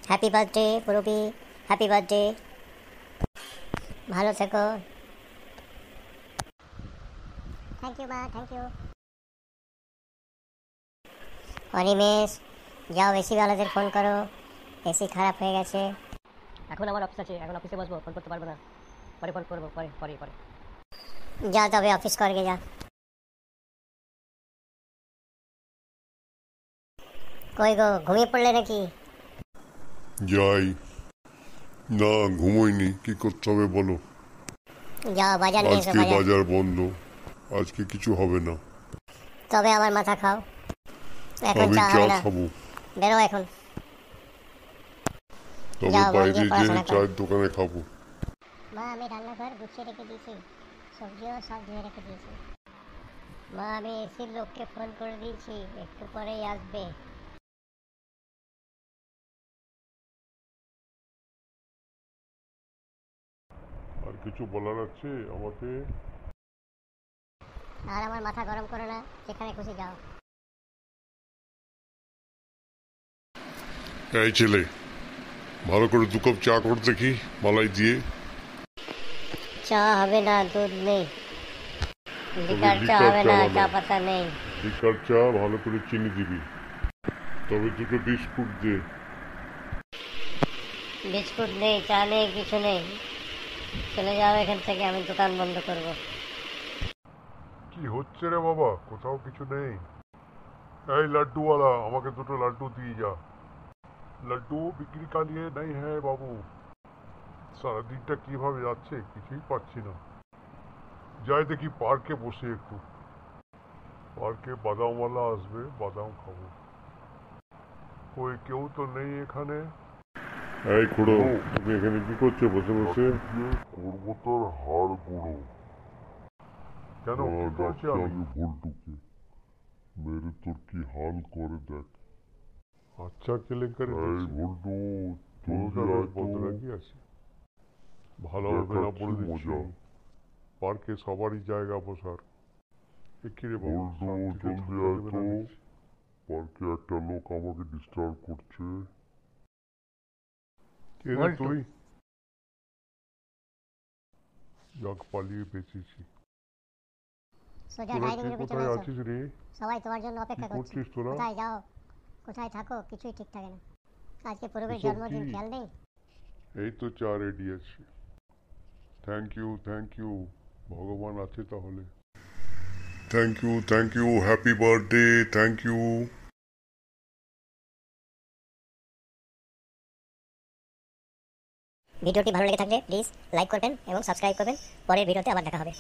Happy birthday পুরবি, happy birthday, ভালো থেকো। Thank you মা, থ্যাংক ইউ। অনিমেষ, যাও এসিওয়ালাদের ফোন করো, এসি খারাপ হয়ে গেছে। এখন আমার অফিস আছে, এখন অফিসে বসবো, ফোন করতে পারবো না, পরে ফোন করবো, পরে পরে পরে। যা তবে অফিস করগে যা। কই গো, ঘুমিয়ে পড়লে নাকি? যাই না, ঘুমোইনি। কি করতে হবে বলো? যাও বাজার নিয়ে এসো। আজকে বাজার বন্ধ, আজকে কিছু হবে না। তবে আমার মাথা খাও, এখন আমি চা চা হবে না, খাবো, বেরো এখন। তবে যাও, মন বাইরে দিয়ে যে পড়াশোনা করো। চায়ের দোকানে খাবো। মা আমি রান্নাঘর গুছিয়ে রেখে দিয়েছি, সবজিও সব ধুয়ে রেখে দিয়েছি। মা আমি এসির লোককে ফোন করে দিয়েছি, একটু পরেই আসবে। আর কিছু বলার আছে আমাকে? আর আমার মাথা গরম করো না, যেখানে খুশি যাও। এই ছেলে, ভালো করে 2 কাপ চা করে দেখি, মালাই দিয়ে। চা হবে না, দুধ নেই। লিকার চা লিকার হবে চা না, বানাও। চা পাতা নেই। লিকার চা, ভালো করে চিনি দিবি, তবে 2টো বিস্কুট দে। বিস্কুট নেই, চা নেই, কিছু নেই। চলে যাও এখান থেকে, আমি দোকান বন্ধ করব। কি হচ্ছে রে বাবা, কোথাও কিছু নেই। এই লাড্ডুওয়ালা, আমাকে 2টো লাড্ডু দিয়ে যা। লাড্ডু বিক্রি কা লিয়ে নেই হ্যাঁ বাবু। সারাদিনটা কিভাবে যাচ্ছে কিছুই পাচ্ছি না। যাই দেখি পার্কে বসে একটু, পার্কে বাদামওয়ালা আসবে, বাদাম খাবো। ওই কেউ তো নেই এখানে। এই খুড়ো, তুমি এখানে কি করছো বসে বসে? করবো তোর হাড় গুঁড়ো। কেন, কি করেছি আমি? ভল্টুকে মেরে তোর কি হাল করে দেখ। আচ্ছা, কেলেঙ্কারি দেখছি। ভল্টু, বদরাগি আছে, ভালো হবে না বলে দিচ্ছি। পার্কে সবারই জায়গা বসার। কিরে বাবু, জলদি আয় তো, পার্কে একটা লোক আমাকে ডিস্টার্ব করছে। কে রে তুই? যাক, পালিয়ে বেঁচেছি। সোজা তোরা ডাইনিং কে রুমে চলে কোথায় এসো, আছিস রে? সবাই তোমার জন্য অপেক্ষা কি করছে। করছিস তোরা? কোথায় যাও, কোথায় থাকো, কিছুই ঠিক থাকে না। আজকে পূর্বের এসব জন্মদিন, কি? খেয়াল নেই? এই তো চা রেডি আছে। Thank you, thank you. ভগবান আছে তাহলে। Thank you, happy birthday, thank you. ভিডিওটি ভালো লেগে থাকলে প্লিজ লাইক করবেন এবং সাবস্ক্রাইব করবেন। পরের ভিডিওতে আবার দেখা হবে।